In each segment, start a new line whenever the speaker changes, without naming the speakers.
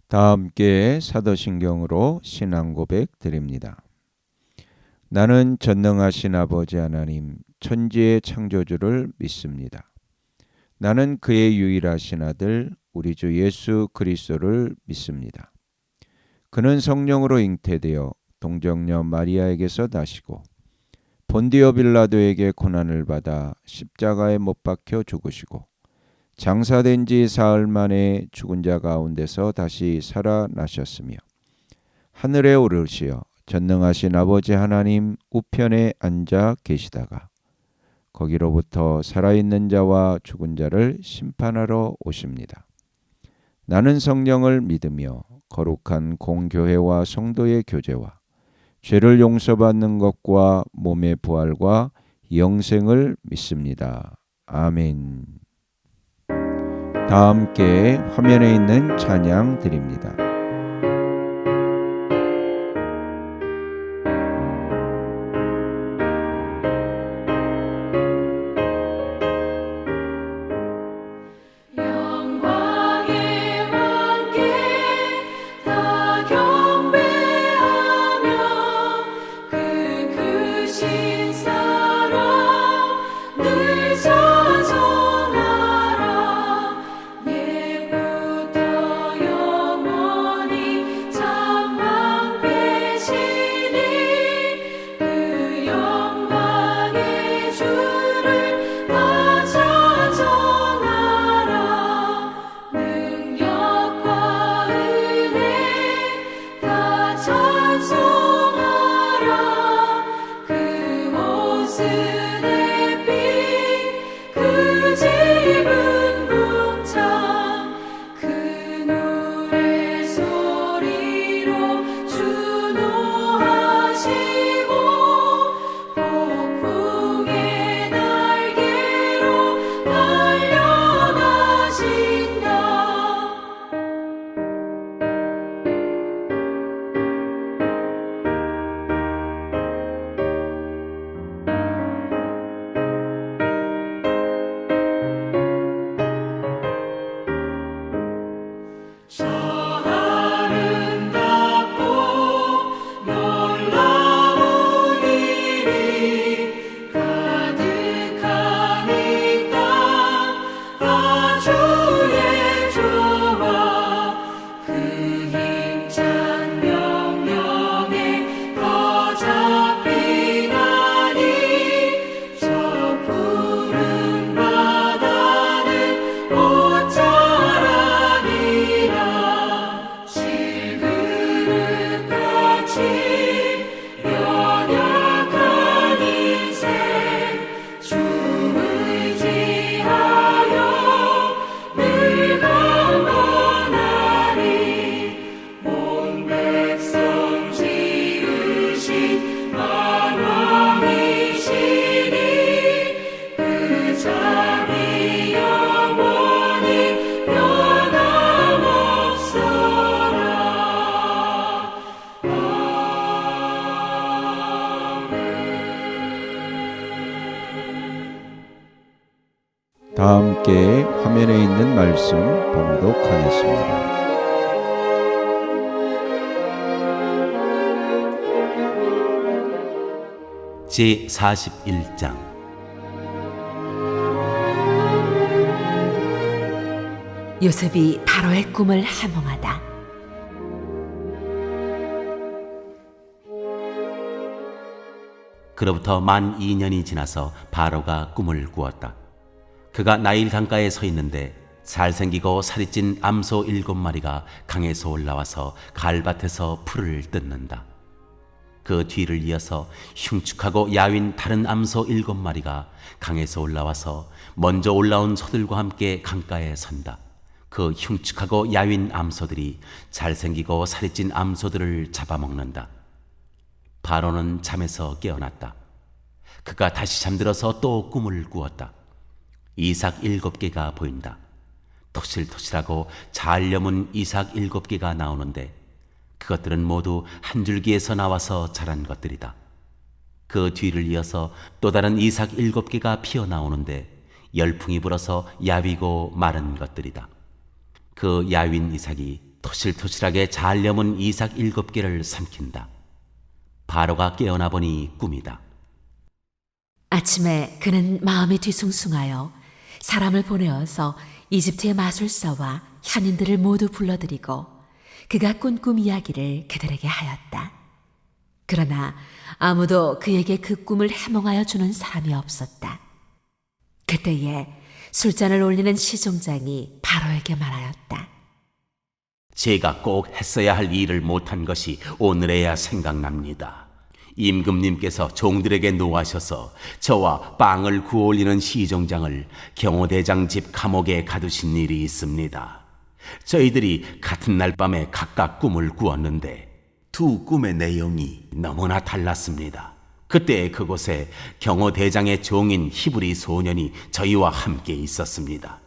다 함께 사도신경으로 신앙 고백 드립니다. 나는 전능하신 아버지 하나님 천지의 창조주를 믿습니다. 나는 그의 유일하신 아들 우리 주 예수 그리스도를 믿습니다. 그는 성령으로 잉태되어 동정녀 마리아에게서 나시고 본디오 빌라도에게 고난을 받아 십자가에 못 박혀 죽으시고 장사된 지 사흘 만에 죽은 자 가운데서 다시 살아나셨으며 하늘에 오르시어 전능하신 아버지 하나님 우편에 앉아 계시다가 거기로부터 살아있는 자와 죽은 자를 심판하러 오십니다. 나는 성령을 믿으며 거룩한 공교회와 성도의 교제와 죄를 용서받는 것과 몸의 부활과 영생을 믿습니다. 아멘. 다 함께 화면에 있는 찬양 드립니다. 다 함께 화면에 있는 말씀 봉독하겠습니다.
제41장
요셉이 바로의 꿈을 함흥하다.
그로부터 만 2년이 지나서 바로가 꿈을 꾸었다. 그가 나일 강가에 서 있는데 잘생기고 살이 찐 암소 7마리가 강에서 올라와서 갈밭에서 풀을 뜯는다. 그 뒤를 이어서 흉측하고 야윈 다른 암소 7마리가 강에서 올라와서 먼저 올라온 소들과 함께 강가에 선다. 그 흉측하고 야윈 암소들이 잘생기고 살이 찐 암소들을 잡아먹는다. 바로는 잠에서 깨어났다. 그가 다시 잠들어서 또 꿈을 꾸었다. 이삭 7개가 보인다. 토실토실하고 잘 여문 이삭 7개가 나오는데 그것들은 모두 한 줄기에서 나와서 자란 것들이다. 그 뒤를 이어서 또 다른 이삭 7개가 피어나오는데 열풍이 불어서 야위고 마른 것들이다. 그 야윈 이삭이 토실토실하게 잘 여문 이삭 7개를 삼킨다. 바로가 깨어나 보니 꿈이다.
아침에 그는 마음이 뒤숭숭하여 사람을 보내어서 이집트의 마술사와 현인들을 모두 불러들이고 그가 꾼 꿈 이야기를 그들에게 하였다. 그러나 아무도 그에게 그 꿈을 해몽하여 주는 사람이 없었다. 그때에 술잔을 올리는 시종장이 바로에게 말하였다.
제가 꼭 했어야 할 일을 못한 것이 오늘에야 생각납니다. 임금님께서 종들에게 노하셔서 저와 빵을 구워올리는 시종장을 경호대장 집 감옥에 가두신 일이 있습니다. 저희들이 같은 날 밤에 각각 꿈을 꾸었는데 두 꿈의 내용이 너무나 달랐습니다. 그때 그곳에 경호대장의 종인 히브리 소년이 저희와 함께 있었습니다.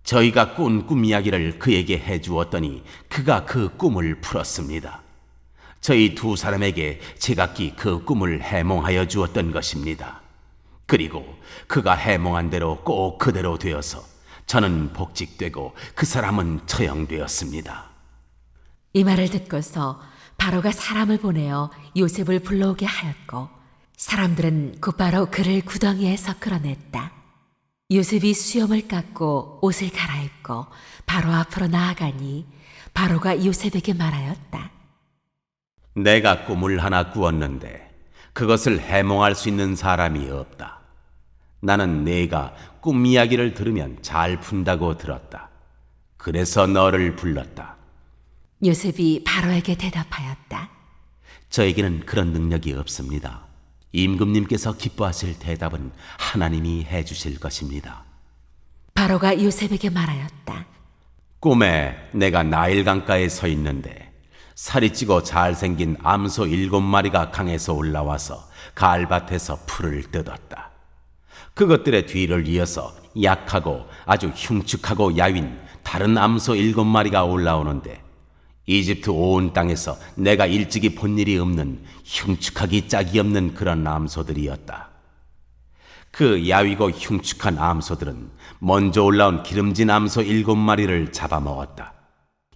저희가 꾼 꿈 이야기를 그에게 해주었더니 그가 그 꿈을 풀었습니다. 저희 두 사람에게 제각기 그 꿈을 해몽하여 주었던 것입니다. 그리고 그가 해몽한 대로 꼭 그대로 되어서 저는 복직되고 그 사람은 처형되었습니다.
이 말을 듣고서 바로가 사람을 보내어 요셉을 불러오게 하였고 사람들은 곧바로 그를 구덩이에서 끌어냈다. 요셉이 수염을 깎고 옷을 갈아입고 바로 앞으로 나아가니 바로가 요셉에게 말하였다.
내가 꿈을 하나 꾸었는데 그것을 해몽할 수 있는 사람이 없다. 나는 네가 꿈 이야기를 들으면 잘 푼다고 들었다. 그래서 너를 불렀다.
요셉이 바로에게 대답하였다.
저에게는 그런 능력이 없습니다. 임금님께서 기뻐하실 대답은 하나님이 해주실 것입니다.
바로가 요셉에게 말하였다.
꿈에 내가 나일 강가에 서 있는데 살이 찌고 잘생긴 암소 7마리가 강에서 올라와서 가을밭에서 풀을 뜯었다. 그것들의 뒤를 이어서 약하고 아주 흉측하고 야윈 다른 암소 7마리가 올라오는데 이집트 온 땅에서 내가 일찍이 본 일이 없는 흉측하기 짝이 없는 그런 암소들이었다. 그 야위고 흉측한 암소들은 먼저 올라온 기름진 암소 7마리를 잡아먹었다.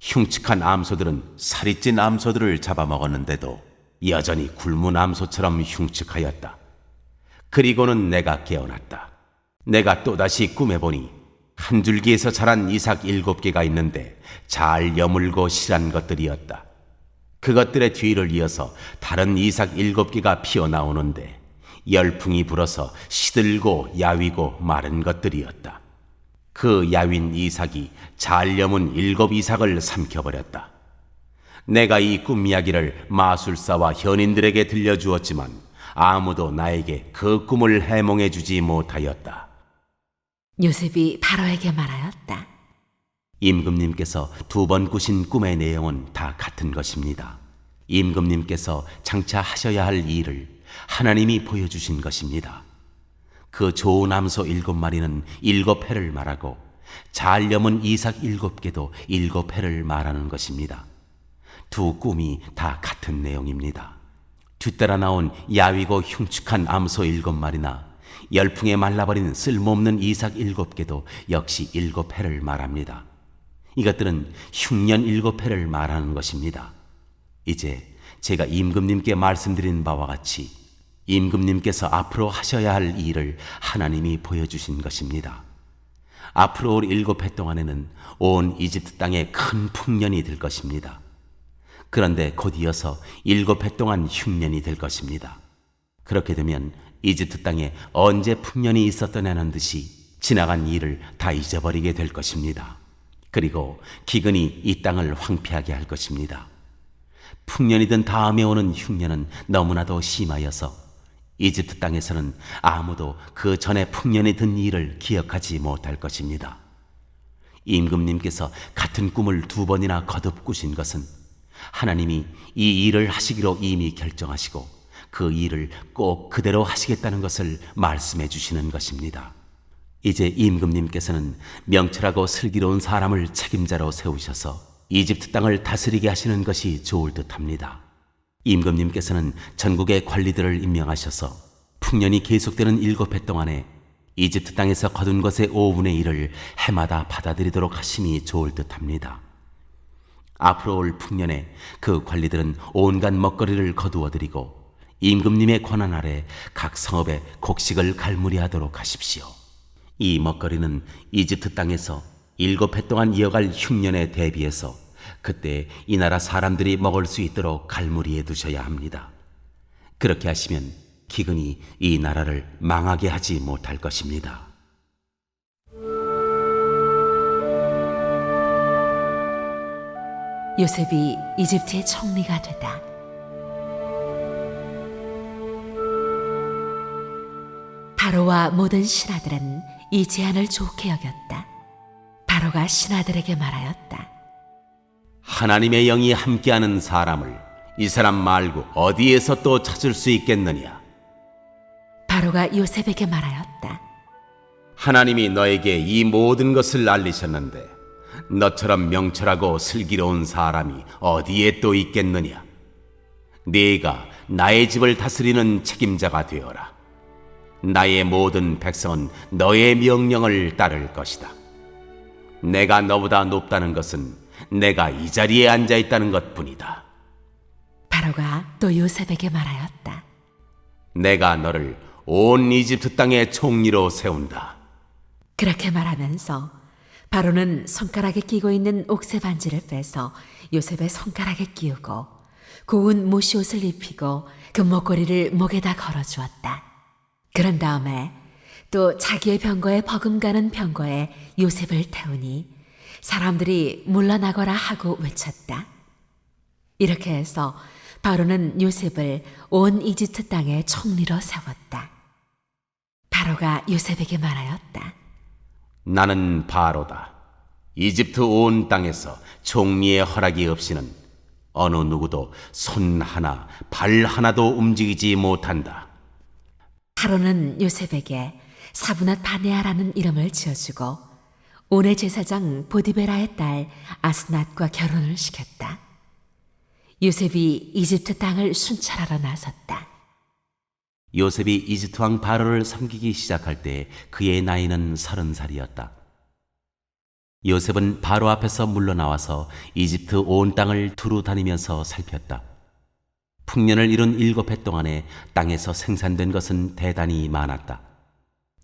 흉측한 암소들은 살이 찐 암소들을 잡아먹었는데도 여전히 굶은 암소처럼 흉측하였다. 그리고는 내가 깨어났다. 내가 또다시 꿈에 보니 한 줄기에서 자란 이삭 7개가 있는데 잘 여물고 실한 것들이었다. 그것들의 뒤를 이어서 다른 이삭 7개가 피어나오는데 열풍이 불어서 시들고 야위고 마른 것들이었다. 그 야윈 이삭이 잘 여문 7 이삭을 삼켜버렸다. 내가 이 꿈 이야기를 마술사와 현인들에게 들려주었지만 아무도 나에게 그 꿈을 해몽해 주지 못하였다.
요셉이 바로에게 말하였다.
임금님께서 2번 꾸신 꿈의 내용은 다 같은 것입니다. 임금님께서 장차 하셔야 할 일을 하나님이 보여주신 것입니다. 그 좋은 암소 7마리는 7해를 말하고 잘 여문 이삭 7개도 7해를 말하는 것입니다. 두 꿈이 다 같은 내용입니다. 뒤따라 나온 야위고 흉측한 암소 7마리나 열풍에 말라버린 쓸모없는 이삭 7개도 역시 7해를 말합니다. 이것들은 흉년 7해를 말하는 것입니다. 이제 제가 임금님께 말씀드린 바와 같이 임금님께서 앞으로 하셔야 할 일을 하나님이 보여주신 것입니다. 앞으로 올 7해 동안에는 온 이집트 땅에 큰 풍년이 될 것입니다. 그런데 곧 이어서 7해 동안 흉년이 될 것입니다. 그렇게 되면 이집트 땅에 언제 풍년이 있었더냐는 듯이 지나간 일을 다 잊어버리게 될 것입니다. 그리고 기근이 이 땅을 황폐하게 할 것입니다. 풍년이든 다음에 오는 흉년은 너무나도 심하여서 이집트 땅에서는 아무도 그 전에 풍년이 든 일을 기억하지 못할 것입니다. 임금님께서 같은 꿈을 2번이나 거듭 꾸신 것은 하나님이 이 일을 하시기로 이미 결정하시고 그 일을 꼭 그대로 하시겠다는 것을 말씀해 주시는 것입니다. 이제 임금님께서는 명철하고 슬기로운 사람을 책임자로 세우셔서 이집트 땅을 다스리게 하시는 것이 좋을 듯합니다. 임금님께서는 전국의 관리들을 임명하셔서 풍년이 계속되는 7해 동안에 이집트 땅에서 거둔 것의 5분의 1을 해마다 받아들이도록 하심이 좋을 듯합니다. 앞으로 올 풍년에 그 관리들은 온갖 먹거리를 거두어들이고 임금님의 권한 아래 각 성읍에 곡식을 갈무리하도록 하십시오. 이 먹거리는 이집트 땅에서 7해 동안 이어갈 흉년에 대비해서 그때 이 나라 사람들이 먹을 수 있도록 갈무리해 두셔야 합니다. 그렇게 하시면 기근이 이 나라를 망하게 하지 못할 것입니다.
요셉이 이집트의 총리가 되다. 바로와 모든 신하들은 이 제안을 좋게 여겼다. 바로가 신하들에게 말하였다.
하나님의 영이 함께하는 사람을 이 사람 말고 어디에서 또 찾을 수 있겠느냐?
바로가 요셉에게 말하였다.
하나님이 너에게 이 모든 것을 알리셨는데 너처럼 명철하고 슬기로운 사람이 어디에 또 있겠느냐? 네가 나의 집을 다스리는 책임자가 되어라. 나의 모든 백성은 너의 명령을 따를 것이다. 내가 너보다 높다는 것은 내가 이 자리에 앉아 있다는 것뿐이다.
바로가 또 요셉에게 말하였다.
내가 너를 온 이집트 땅의 총리로 세운다.
그렇게 말하면서 바로는 손가락에 끼고 있는 옥새 반지를 빼서 요셉의 손가락에 끼우고 고운 모시옷을 입히고 그 목걸이를 목에다 걸어주었다. 그런 다음에 또 자기의 병거에 버금가는 병거에 요셉을 태우니 사람들이 물러나거라 하고 외쳤다. 이렇게 해서 바로는 요셉을 온 이집트 땅의 총리로 세웠다. 바로가 요셉에게 말하였다.
나는 바로다. 이집트 온 땅에서 총리의 허락이 없이는 어느 누구도 손 하나, 발 하나도 움직이지 못한다.
바로는 요셉에게 사브낫 바네아라는 이름을 지어주고 온의 제사장 보디베라의 딸 아스낫과 결혼을 시켰다. 요셉이 이집트 땅을 순찰하러 나섰다.
요셉이 이집트 왕 바로를 섬기기 시작할 때 그의 나이는 30살이었다. 요셉은 바로 앞에서 물러나와서 이집트 온 땅을 두루 다니면서 살폈다. 풍년을 이룬 7해 동안에 땅에서 생산된 것은 대단히 많았다.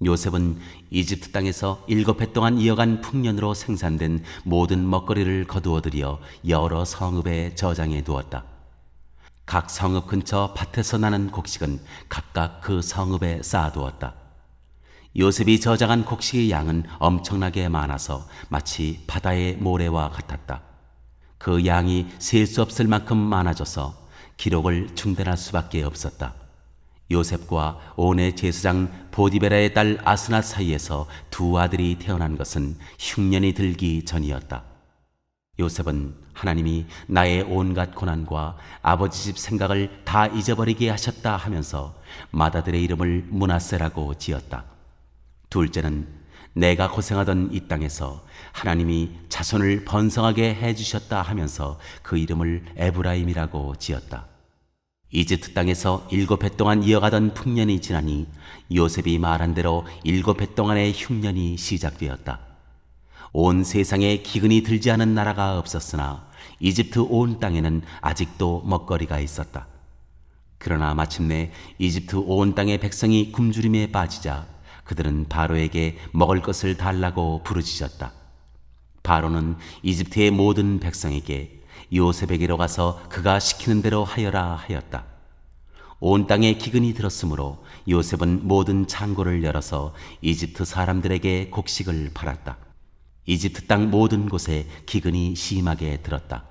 요셉은 이집트 땅에서 7해 동안 이어간 풍년으로 생산된 모든 먹거리를 거두어들여 여러 성읍에 저장해 두었다. 각 성읍 근처 밭에서 나는 곡식은 각각 그 성읍에 쌓아두었다. 요셉이 저장한 곡식의 양은 엄청나게 많아서 마치 바다의 모래와 같았다. 그 양이 셀 수 없을 만큼 많아져서 기록을 중단할 수밖에 없었다. 요셉과 온의 제사장 보디베라의 딸 아스낫 사이에서 두 아들이 태어난 것은 흉년이 들기 전이었다. 요셉은 하나님이 나의 온갖 고난과 아버지 집 생각을 다 잊어버리게 하셨다 하면서 맏아들의 이름을 므낫세라고 지었다. 둘째는 내가 고생하던 이 땅에서 하나님이 자손을 번성하게 해주셨다 하면서 그 이름을 에브라임이라고 지었다. 이집트 땅에서 7해 동안 이어가던 풍년이 지나니 요셉이 말한 대로 7해 동안의 흉년이 시작되었다. 온 세상에 기근이 들지 않은 나라가 없었으나 이집트 온 땅에는 아직도 먹거리가 있었다. 그러나 마침내 이집트 온 땅의 백성이 굶주림에 빠지자 그들은 바로에게 먹을 것을 달라고 부르짖었다. 바로는 이집트의 모든 백성에게 요셉에게로 가서 그가 시키는 대로 하여라 하였다. 온 땅에 기근이 들었으므로 요셉은 모든 창고를 열어서 이집트 사람들에게 곡식을 팔았다. 이집트 땅 모든 곳에 기근이 심하게 들었다.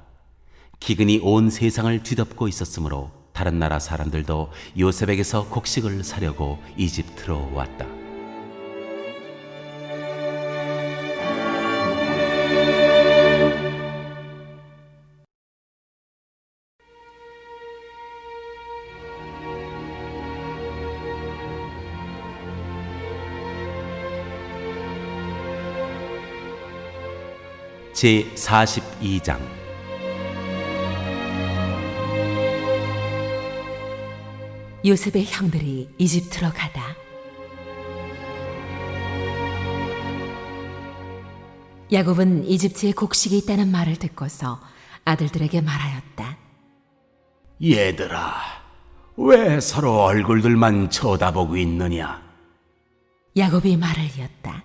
기근이 온 세상을 뒤덮고 있었으므로 다른 나라 사람들도 요셉에게서 곡식을 사려고 이집트로 왔다. 제42장
요셉의 형들이 이집트로 가다. 야곱은 이집트에 곡식이 있다는 말을 듣고서 아들들에게 말하였다.
얘들아, 왜 서로 얼굴들만 쳐다보고 있느냐?
야곱이 말을 이었다.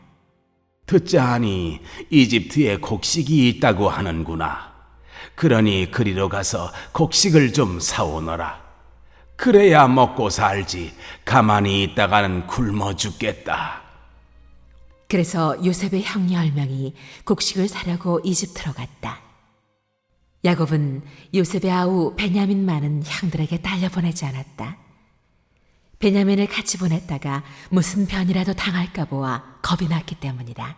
듣자하니 이집트에 곡식이 있다고 하는구나. 그러니 그리로 가서 곡식을 좀 사오너라. 그래야 먹고 살지. 가만히 있다가는 굶어 죽겠다.
그래서 요셉의 형 10명이 곡식을 사려고 이집트로 갔다. 야곱은 요셉의 아우 베냐민만은 형들에게 딸려보내지 않았다. 베냐민을 같이 보냈다가 무슨 변이라도 당할까 보아 겁이 났기 때문이다.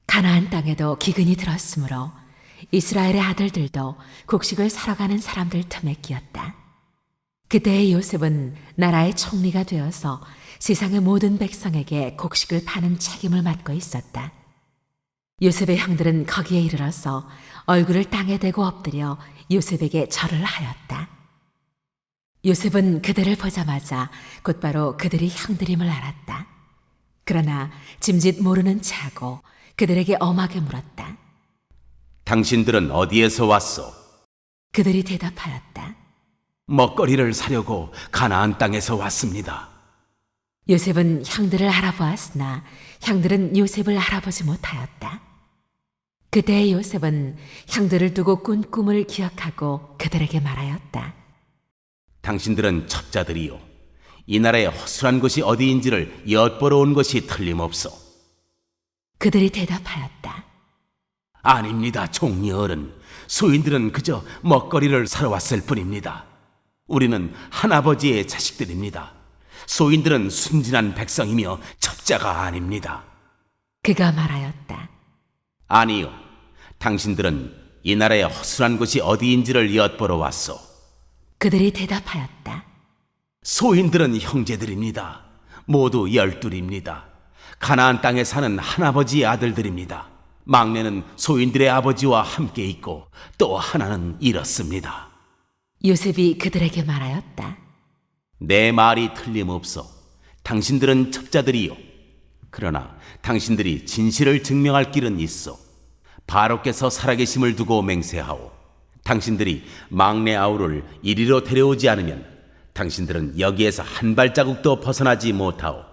가나안 땅에도 기근이 들었으므로 이스라엘의 아들들도 곡식을 사러 가는 사람들 틈에 끼었다. 그때의 요셉은 나라의 총리가 되어서 세상의 모든 백성에게 곡식을 파는 책임을 맡고 있었다. 요셉의 형들은 거기에 이르러서 얼굴을 땅에 대고 엎드려 요셉에게 절을 하였다. 요셉은 그들을 보자마자 곧바로 그들이 형들임을 알았다. 그러나 짐짓 모르는 체 하고 그들에게 엄하게 물었다.
당신들은 어디에서 왔소?
그들이 대답하였다.
먹거리를 사려고 가나안 땅에서 왔습니다.
요셉은 형들을 알아보았으나 형들은 요셉을 알아보지 못하였다. 그때 요셉은 형들을 두고 꾼 꿈을 기억하고 그들에게 말하였다.
당신들은 첩자들이요. 이 나라의 허술한 곳이 어디인지를 엿보러 온 것이 틀림없소.
그들이 대답하였다.
아닙니다, 총리 어른. 소인들은 그저 먹거리를 사러 왔을 뿐입니다. 우리는 한아버지의 자식들입니다. 소인들은 순진한 백성이며 첩자가 아닙니다.
그가 말하였다.
아니요, 당신들은 이 나라의 허술한 곳이 어디인지를 엿보러 왔소.
그들이 대답하였다.
소인들은 형제들입니다. 모두 12입니다. 가나안 땅에 사는 한아버지의 아들들입니다. 막내는 소인들의 아버지와 함께 있고 또 하나는 이렇습니다.
요셉이 그들에게 말하였다.
내 말이 틀림없어. 당신들은 첩자들이요. 그러나 당신들이 진실을 증명할 길은 있어. 바로께서 살아계심을 두고 맹세하오. 당신들이 막내 아우를 이리로 데려오지 않으면 당신들은 여기에서 한 발자국도 벗어나지 못하오.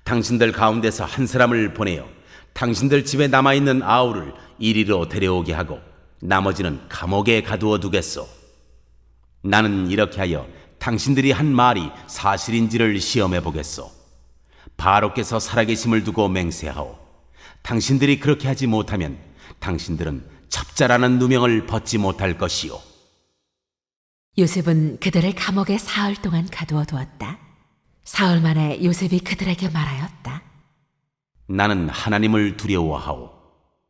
당신들 가운데서 한 사람을 보내어 당신들 집에 남아있는 아우를 이리로 데려오게 하고 나머지는 감옥에 가두어 두겠소. 나는 이렇게 하여 당신들이 한 말이 사실인지를 시험해 보겠소. 바로께서 살아계심을 두고 맹세하오. 당신들이 그렇게 하지 못하면 당신들은 첩자라는 누명을 벗지 못할 것이요.
요셉은 그들을 감옥에 사흘 동안 가두어 두었다. 사흘 만에 요셉이 그들에게 말하였다.
나는 하나님을 두려워하오.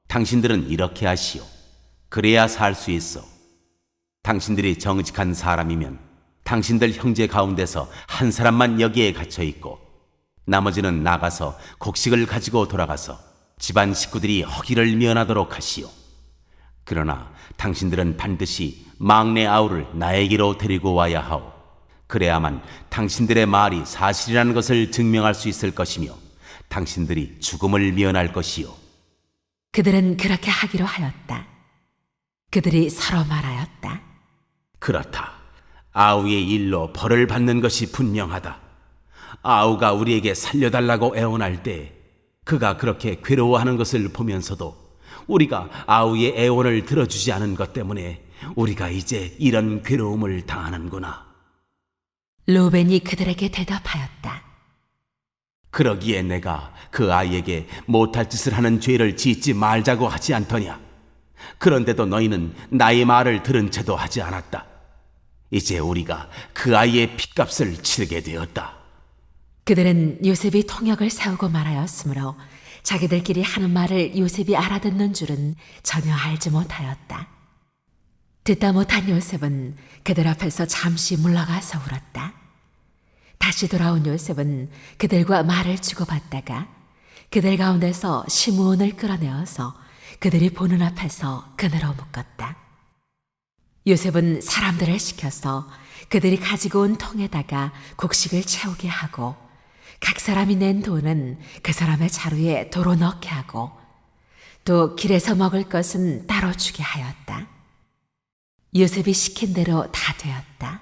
당신들은 이렇게 하시오. 그래야 살 수 있어. 당신들이 정직한 사람이면 당신들 형제 가운데서 한 사람만 여기에 갇혀 있고 나머지는 나가서 곡식을 가지고 돌아가서 집안 식구들이 허기를 면하도록 하시오. 그러나 당신들은 반드시 막내 아우를 나에게로 데리고 와야 하오. 그래야만 당신들의 말이 사실이라는 것을 증명할 수 있을 것이며 당신들이 죽음을 면할 것이요.
그들은 그렇게 하기로 하였다. 그들이 서로 말하였다.
그렇다. 아우의 일로 벌을 받는 것이 분명하다. 아우가 우리에게 살려달라고 애원할 때 그가 그렇게 괴로워하는 것을 보면서도 우리가 아우의 애원을 들어주지 않은 것 때문에 우리가 이제 이런 괴로움을 당하는구나.
루벤이 그들에게 대답하였다.
그러기에 내가 그 아이에게 못할 짓을 하는 죄를 짓지 말자고 하지 않더냐. 그런데도 너희는 나의 말을 들은 채도 하지 않았다. 이제 우리가 그 아이의 핏값을 치르게 되었다.
그들은 요셉이 통역을 세우고 말하였으므로 자기들끼리 하는 말을 요셉이 알아듣는 줄은 전혀 알지 못하였다. 듣다 못한 요셉은 그들 앞에서 잠시 물러가서 울었다. 다시 돌아온 요셉은 그들과 말을 주고받다가 그들 가운데서 시므온을 끌어내어서 그들이 보는 앞에서 그늘로 묶었다. 요셉은 사람들을 시켜서 그들이 가지고 온 통에다가 곡식을 채우게 하고 각 사람이 낸 돈은 그 사람의 자루에 도로 넣게 하고 또 길에서 먹을 것은 따로 주게 하였다. 요셉이 시킨 대로 다 되었다.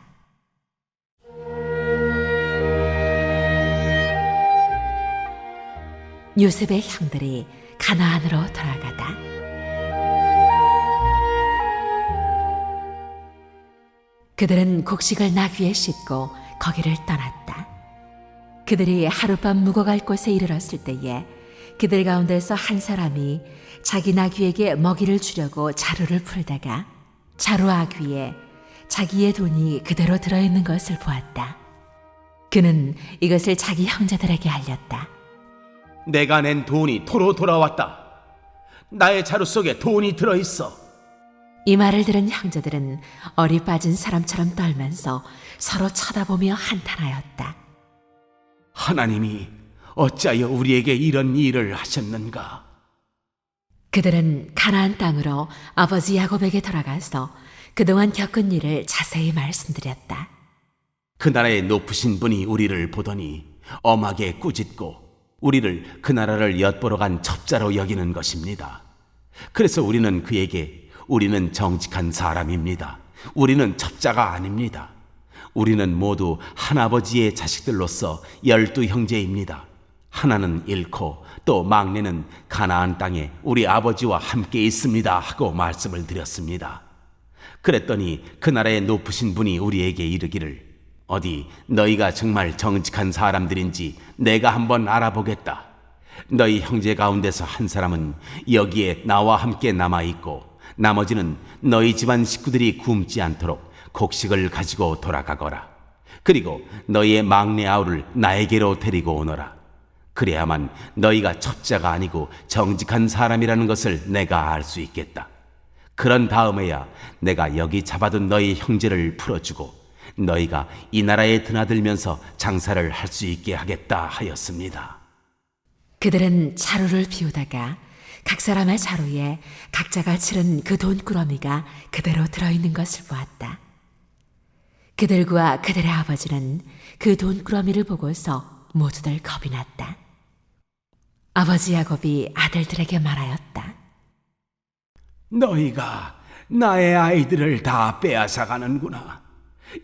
요셉의 형들이 가나안으로 돌아가다. 그들은 곡식을 나귀에 싣고 거기를 떠났다. 그들이 하룻밤 묵어갈 곳에 이르렀을 때에 그들 가운데서 한 사람이 자기 나귀에게 먹이를 주려고 자루를 풀다가 자루 아귀에 자기의 돈이 그대로 들어있는 것을 보았다. 그는 이것을 자기 형제들에게 알렸다.
내가 낸 돈이 토로 돌아왔다. 나의 자루 속에 돈이 들어있어.
이 말을 들은 형제들은 얼이 빠진 사람처럼 떨면서 서로 쳐다보며 한탄하였다.
하나님이 어찌하여 우리에게 이런 일을 하셨는가?
그들은 가나안 땅으로 아버지 야곱에게 돌아가서 그동안 겪은 일을 자세히 말씀드렸다.
그 나라의 높으신 분이 우리를 보더니 엄하게 꾸짖고 우리를 그 나라를 엿보러 간 첩자로 여기는 것입니다. 그래서 우리는 그에게 우리는 정직한 사람입니다. 우리는 첩자가 아닙니다. 우리는 모두 한 아버지의 자식들로서 12 형제입니다. 하나는 잃고 또 막내는 가나안 땅에 우리 아버지와 함께 있습니다 하고 말씀을 드렸습니다. 그랬더니 그 나라의 높으신 분이 우리에게 이르기를 어디 너희가 정말 정직한 사람들인지 내가 한번 알아보겠다. 너희 형제 가운데서 한 사람은 여기에 나와 함께 남아있고 나머지는 너희 집안 식구들이 굶지 않도록 곡식을 가지고 돌아가거라. 그리고 너희의 막내 아우를 나에게로 데리고 오너라. 그래야만 너희가 첩자가 아니고 정직한 사람이라는 것을 내가 알 수 있겠다. 그런 다음에야 내가 여기 잡아둔 너희 형제를 풀어주고 너희가 이 나라에 드나들면서 장사를 할 수 있게 하겠다 하였습니다.
그들은 자루를 비우다가 각 사람의 자루에 각자가 치른 그 돈꾸러미가 그대로 들어있는 것을 보았다. 그들과 그들의 아버지는 그 돈꾸러미를 보고서 모두들 겁이 났다. 아버지 야곱이 아들들에게 말하였다.
너희가 나의 아이들을 다 빼앗아가는구나.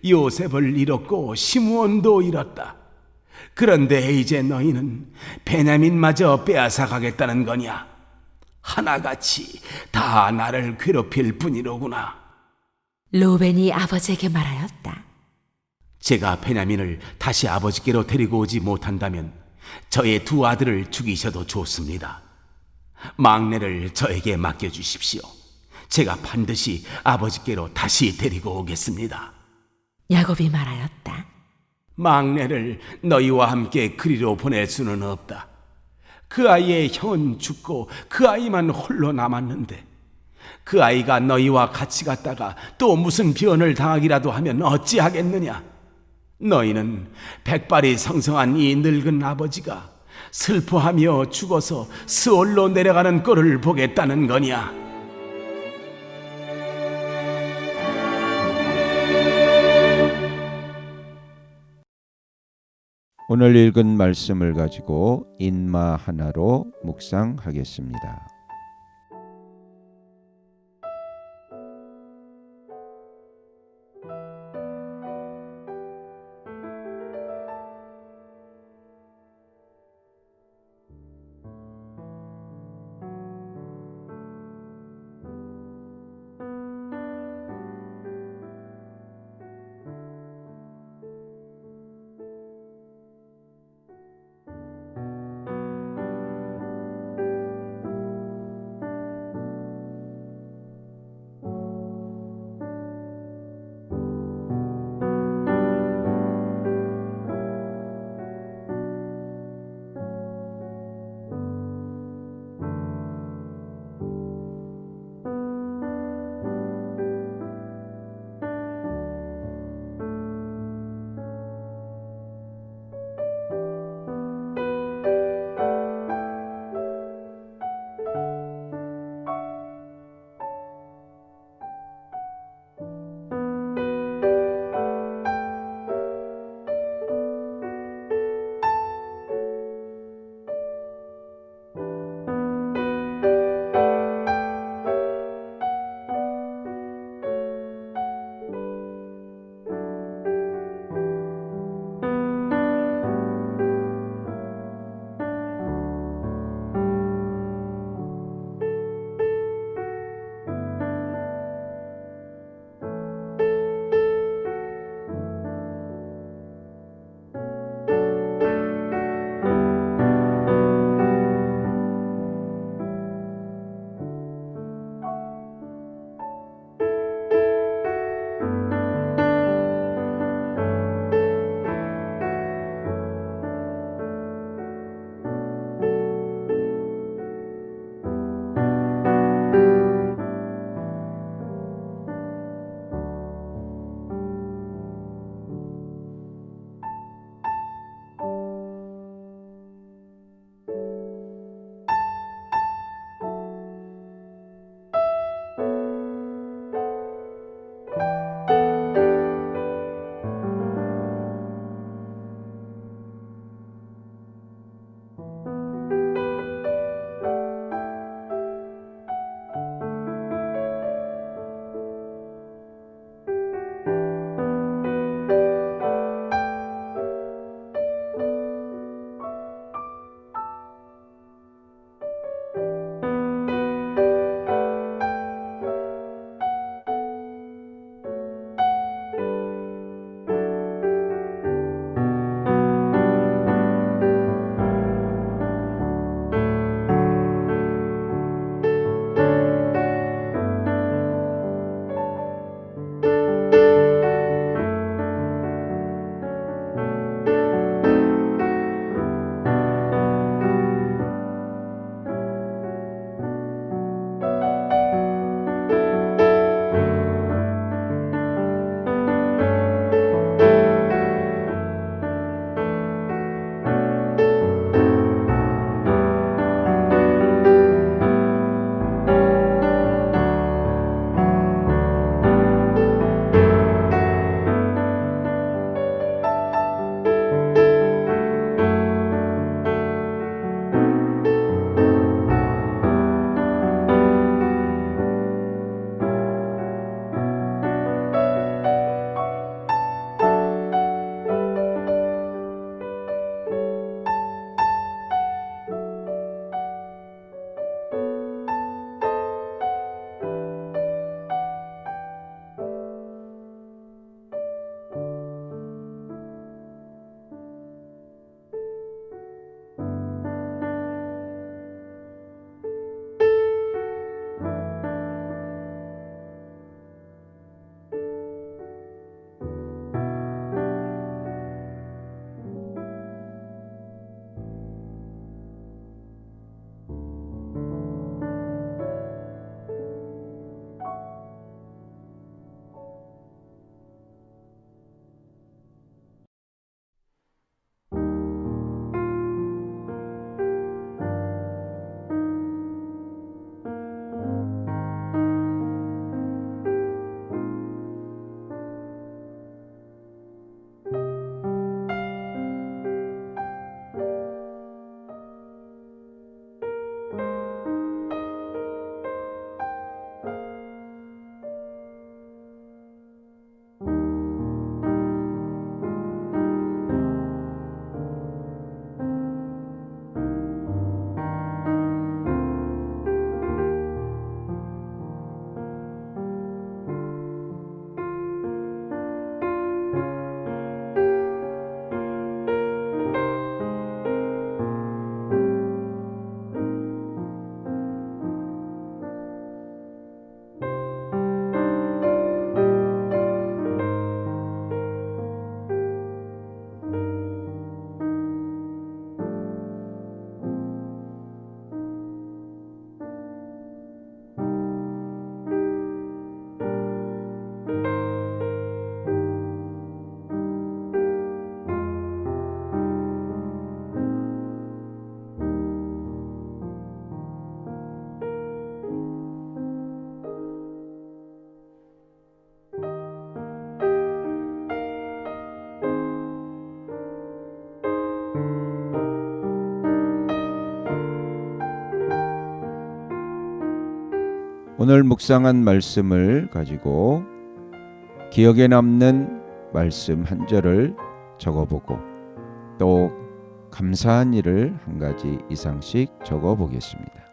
요셉을 잃었고 시므온도 잃었다. 그런데 이제 너희는 베냐민마저 빼앗아가겠다는 거냐? 하나같이 다 나를 괴롭힐 뿐이로구나.
로벤이 아버지에게 말하였다.
제가 베냐민을 다시 아버지께로 데리고 오지 못한다면 저의 2 아들을 죽이셔도 좋습니다. 막내를 저에게 맡겨주십시오. 제가 반드시 아버지께로 다시 데리고 오겠습니다.
야곱이 말하였다.
막내를 너희와 함께 그리로 보낼 수는 없다. 그 아이의 형은 죽고 그 아이만 홀로 남았는데 그 아이가 너희와 같이 갔다가 또 무슨 변을 당하기라도 하면 어찌하겠느냐? 너희는 백발이 성성한 이 늙은 아버지가 슬퍼하며 죽어서 스올로 내려가는 꼴을 보겠다는 거냐?
오늘 읽은 말씀을 가지고 인마 하나로 묵상하겠습니다. 오늘 묵상한 말씀을 가지고 기억에 남는 말씀 한 절을 적어보고 또 감사한 일을 한 가지 이상씩 적어보겠습니다.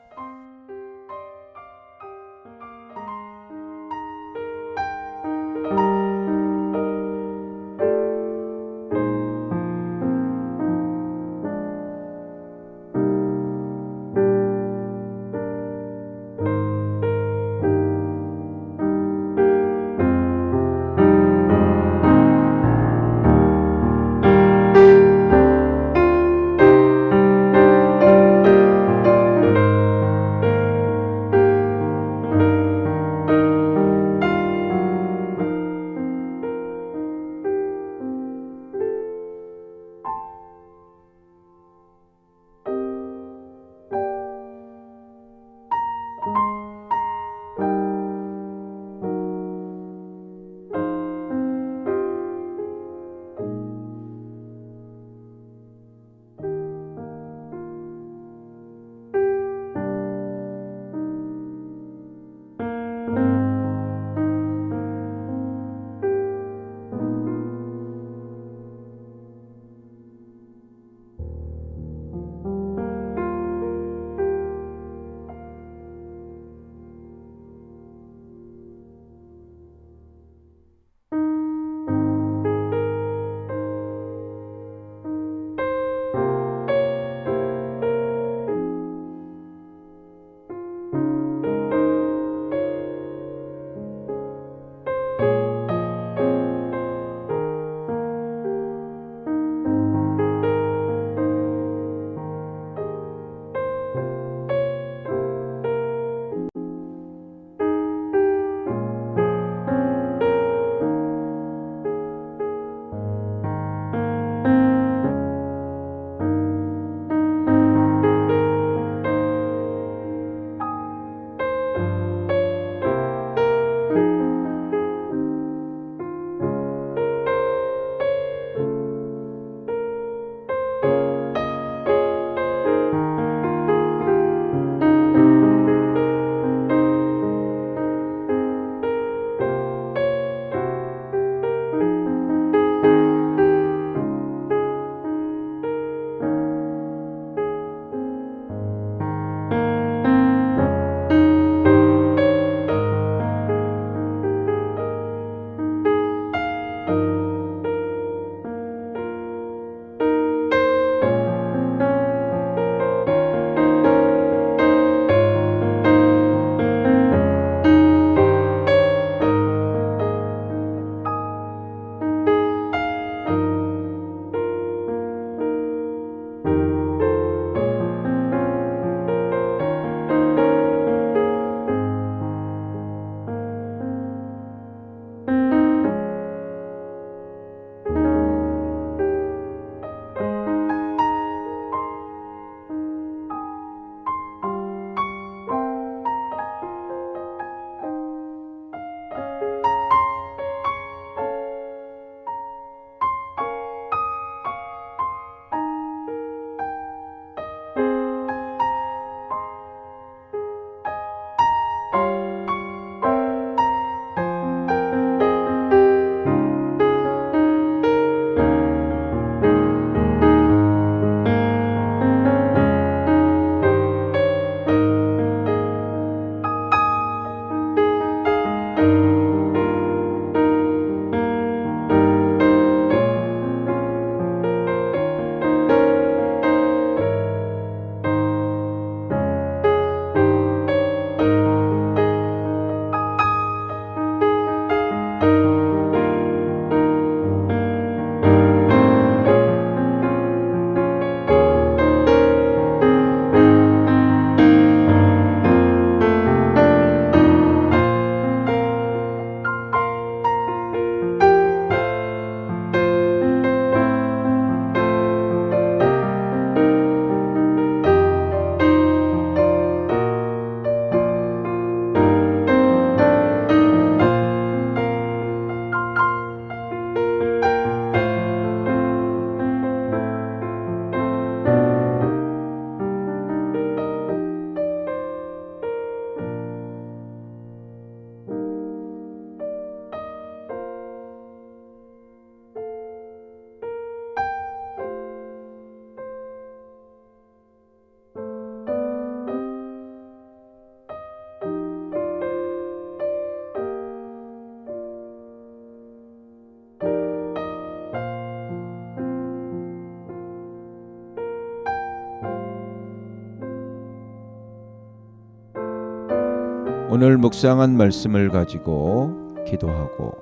오늘 묵상한 말씀을 가지고 기도하고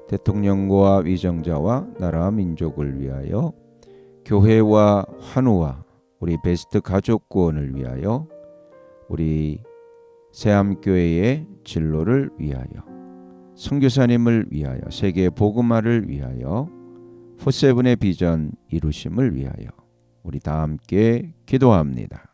대통령과 위정자와 나라 민족을 위하여 교회와 환우와 우리 베스트 가족 구원을 위하여 우리 새암교회의 진로를 위하여 선교사님을 위하여 세계 복음화를 위하여 포세븐의 비전 이루심을 위하여 우리 다 함께 기도합니다.